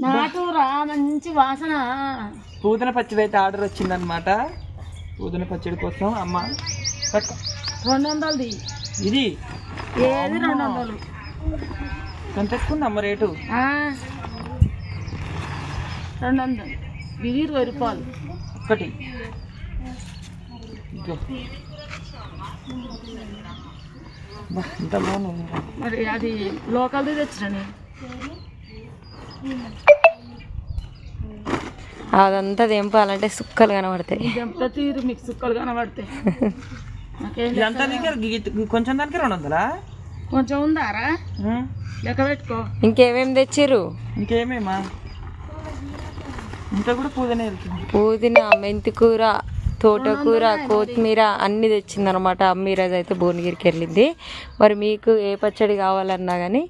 నాటురా మంచి వాసన. పుదీనా పచ్చడి అయితే ఆర్డర్ వచ్చిందనమాట. పుదీనా పచ్చడి కోసం అమ్మ 200ది ఇది. ఏది 200. ఎంత ఎక్కువ అమ్మ రేటు? 200. ఇది 20 రూపాయలు ఒకటి. ఇంత బాగుంది. మరి అది లోకల్ది తెచ్చిరని. అదంతా తెంపాలంటే సుక్కలు కనబడతాయి. తెంపితే తీరు మీకు సుక్కలు కనబడతాయి. ఇదంతా కొంచెం దానికి 200. కొంచెం ఉందారా లెక్క పెట్టుకో. ఇంకేమేమి తెచ్చిర్రు? ఇంకేమేమా ఇంత కూడా పుదీనా వెళ్తుంది. పుదీనా, మెంతికూర, తోటకూర, కొత్తిమీర అన్నీ తెచ్చిందనమాట. అమ్మీరాజ్ అయితే భువనగిరికి వెళ్ళింది. మరి మీకు ఏ పచ్చడి కావాలన్నా కానీ